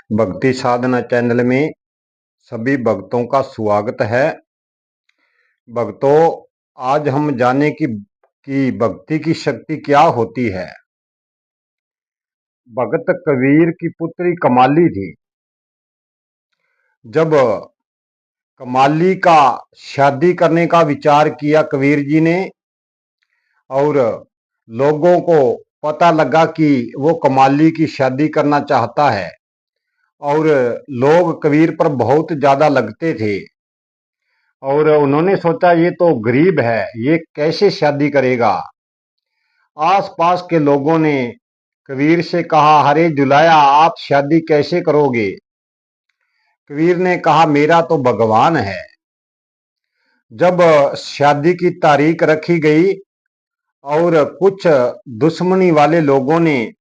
भक्ति साधना चैनल में सभी भक्तों का स्वागत है। भक्तों, आज हम जाने कि भक्ति की शक्ति क्या होती है। भगत कबीर की पुत्री कमाली थी। जब कमाली का शादी करने का विचार किया कबीर जी ने और लोगों को पता लगा कि वो कमाली की शादी करना चाहता है और लोग कबीर पर बहुत ज्यादा लगते थे और उन्होंने सोचा ये तो गरीब है, ये कैसे शादी करेगा। आसपास के लोगों ने कबीर से कहा, हरे जुलाया, आप शादी कैसे करोगे। कबीर ने कहा, मेरा तो भगवान है। जब शादी की तारीख रखी गई और कुछ दुश्मनी वाले लोगों ने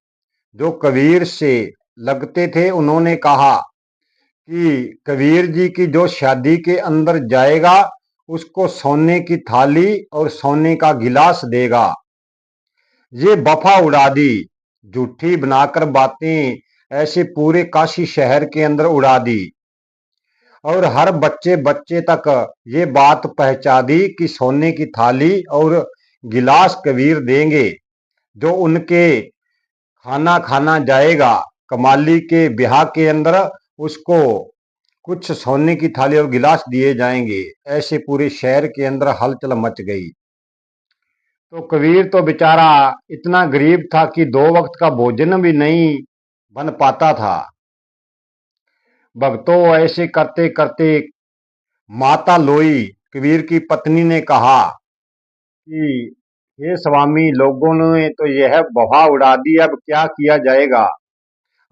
जो कबीर से लगते थे, उन्होंने कहा कि कबीर जी की जो शादी के अंदर जाएगा उसको सोने की थाली और सोने का गिलास देगा। ये बफा उड़ा दी, झूठी बनाकर बातें ऐसे पूरे काशी शहर के अंदर उड़ा दी और हर बच्चे बच्चे तक ये बात पहुंचा दी कि सोने की थाली और गिलास कबीर देंगे। जो उनके खाना खाना जाएगा कमाली के ब्याह के अंदर, उसको कुछ सोने की थाली और गिलास दिए जाएंगे। ऐसे पूरे शहर के अंदर हलचल मच गई। तो कबीर तो बेचारा इतना गरीब था कि 2 वक्त का भोजन भी नहीं बन पाता था। भक्तों, ऐसे करते करते माता लोई कबीर की पत्नी ने कहा कि हे स्वामी, लोगों ने तो यह बहा उड़ा दी, अब क्या किया जाएगा,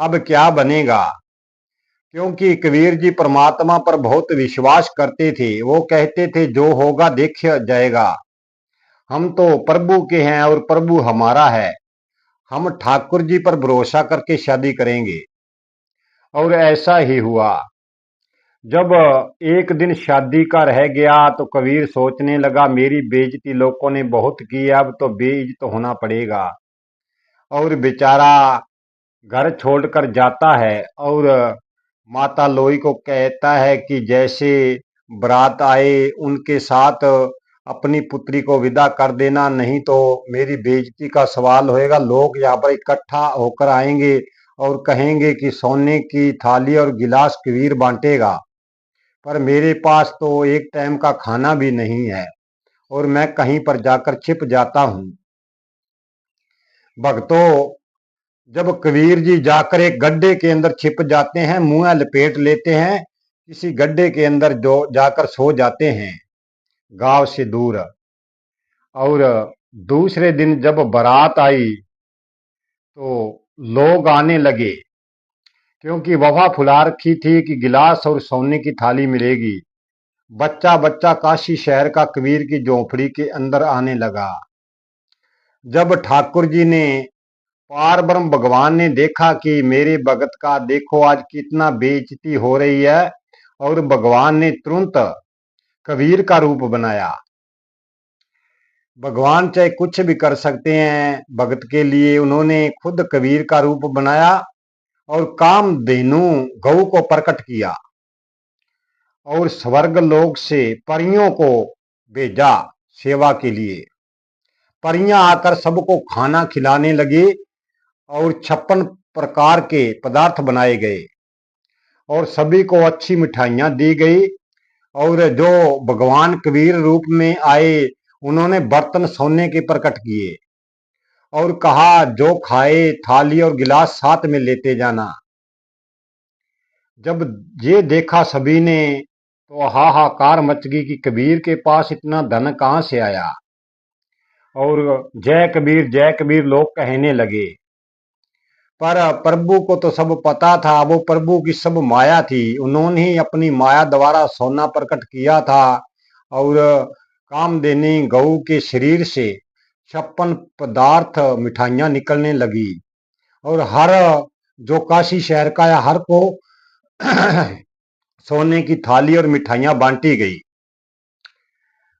अब क्या बनेगा। क्योंकि कबीर जी परमात्मा पर बहुत विश्वास करते थे। वो कहते थे जो होगा देखा जाएगा, हम तो प्रभु के हैं और प्रभु हमारा है, हम ठाकुर जी पर भरोसा करके शादी करेंगे। और ऐसा ही हुआ। जब एक दिन शादी का रह गया तो कबीर सोचने लगा, मेरी बेइज्जती लोगों ने बहुत की, अब तो बेइज्जत होना पड़ेगा। और बेचारा घर छोड़कर जाता है और माता लोई को कहता है कि जैसे बारात आए उनके साथ अपनी पुत्री को विदा कर देना, नहीं तो मेरी बेइज्जती का सवाल होएगा। लोग यहाँ पर इकट्ठा होकर आएंगे और कहेंगे कि सोने की थाली और गिलास कबीर बांटेगा, पर मेरे पास तो एक टाइम का खाना भी नहीं है और मैं कहीं पर जाकर छिप जाता हूँ। भक्तों, जब कबीर जी जाकर एक गड्ढे के अंदर छिप जाते हैं, मुंह लपेट लेते हैं, किसी गड्ढे के अंदर जो जाकर सो जाते हैं गांव से दूर। और दूसरे दिन जब बारात आई तो लोग आने लगे, क्योंकि वफा फुला रखी थी कि गिलास और सोने की थाली मिलेगी। बच्चा बच्चा काशी शहर का कबीर की झोंपड़ी के अंदर आने लगा। जब ठाकुर जी ने, पार ब्रह्म भगवान ने देखा कि मेरे भगत का देखो आज कितना बेइज्जती हो रही है, और भगवान ने तुरंत कबीर का रूप बनाया। भगवान चाहे कुछ भी कर सकते हैं भगत के लिए। उन्होंने खुद कबीर का रूप बनाया और कामधेनु गौ को प्रकट किया और स्वर्ग लोक से परियों को भेजा सेवा के लिए। परियां आकर सबको खाना खिलाने लगी और 56 प्रकार के पदार्थ बनाए गए और सभी को अच्छी मिठाइयां दी गई। और जो भगवान कबीर रूप में आए, उन्होंने बर्तन सोने के प्रकट किए और कहा जो खाए थाली और गिलास साथ में लेते जाना। जब ये देखा सभी ने तो हाहाकार मच गई कि कबीर के पास इतना धन कहां से आया। और जय कबीर लोग कहने लगे। पर प्रभु को तो सब पता था, वो प्रभु की सब माया थी। उन्होंने ही अपनी माया द्वारा सोना प्रकट किया था और कामधेनु गऊ के शरीर से 56 पदार्थ मिठाइयां निकलने लगी और हर जो काशी शहर का है हर को सोने की थाली और मिठाइयां बांटी गई।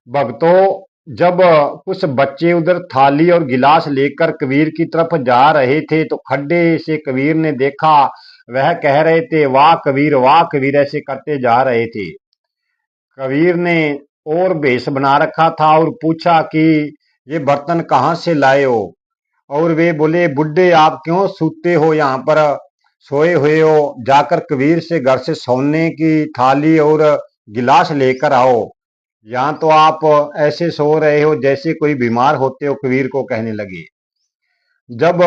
भक्तों, जब कुछ बच्चे उधर थाली और गिलास लेकर कबीर की तरफ जा रहे थे तो खड्डे से कबीर ने देखा वह कह रहे थे, वाह कबीर, ऐसे करते जा रहे थे। कबीर ने और भेष बना रखा था और पूछा कि ये बर्तन कहाँ से लाए हो। और वे बोले, बुड्ढे आप क्यों सूते हो, यहाँ पर सोए हुए हो, जाकर कबीर से घर से सोने की थाली और गिलास लेकर आओ, यहाँ तो आप ऐसे सो रहे हो जैसे कोई बीमार होते हो, कबीर को कहने लगे। जब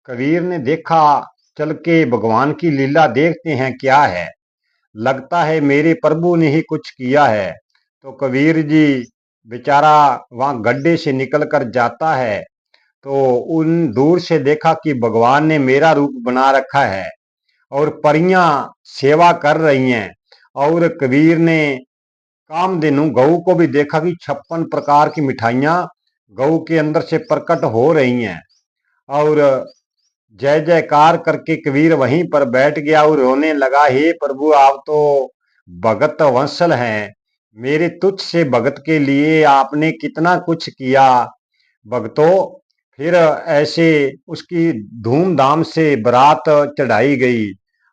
कबीर ने देखा, चल के भगवान की लीला देखते हैं क्या है, लगता है मेरे प्रभु ने ही कुछ किया है। तो कबीर जी बेचारा वहां गड्ढे से निकल कर जाता है, तो उन दूर से देखा कि भगवान ने मेरा रूप बना रखा है और परियां सेवा कर रही हैं। और कबीर ने कामधेनु गऊ को भी देखा कि 56 प्रकार की मिठाइयां गऊ के अंदर से प्रकट हो रही हैं। और जय जयकार करके कबीर वहीं पर बैठ गया और रोने लगा, हे प्रभु आप तो भगत वंशल हैं, मेरे तुच्छ से भगत के लिए आपने कितना कुछ किया भक्तों। फिर ऐसे उसकी धूमधाम से बारात चढ़ाई गई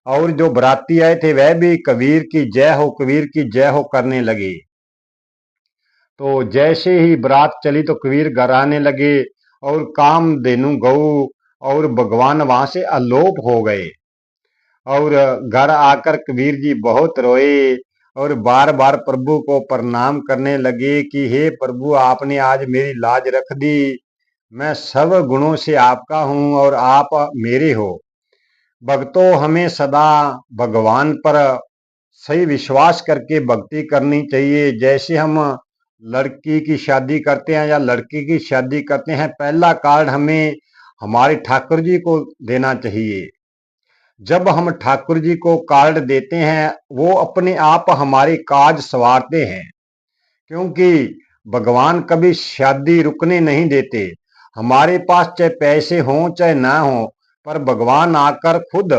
और जो बराती आए थे वह भी कबीर की जय हो, कबीर की जय हो करने लगे। तो जैसे ही बारात चली तो कबीर घर आने लगे और कामधेनु गऊ और भगवान वहां से अलोप हो गए। और घर आकर कबीर जी बहुत रोए और बार बार प्रभु को प्रणाम करने लगे कि हे प्रभु आपने आज मेरी लाज रख दी, मैं सब गुणों से आपका हूं और आप मेरे हो। भक्तों हमें सदा भगवान पर सही विश्वास करके भक्ति करनी चाहिए। जैसे हम लड़की की शादी करते हैं या लड़की की शादी करते हैं, पहला कार्ड हमें हमारे ठाकुर जी को देना चाहिए। जब हम ठाकुर जी को कार्ड देते हैं, वो अपने आप हमारे काज संवारते हैं, क्योंकि भगवान कभी शादी रुकने नहीं देते। हमारे पास चाहे पैसे हों चाहे ना हो, पर भगवान आकर खुद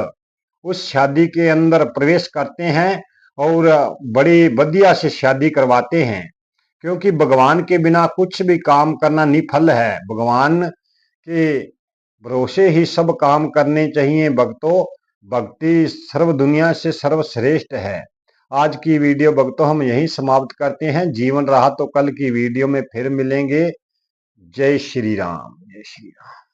उस शादी के अंदर प्रवेश करते हैं और बड़ी बढ़िया से शादी करवाते हैं। क्योंकि भगवान के बिना कुछ भी काम करना निफल है, भगवान के भरोसे ही सब काम करने चाहिए। भक्तों भक्ति सर्व दुनिया से सर्वश्रेष्ठ है। आज की वीडियो भक्तों हम यहीं समाप्त करते हैं। जीवन रहा तो कल की वीडियो में फिर मिलेंगे। जय श्री राम, जय श्री राम।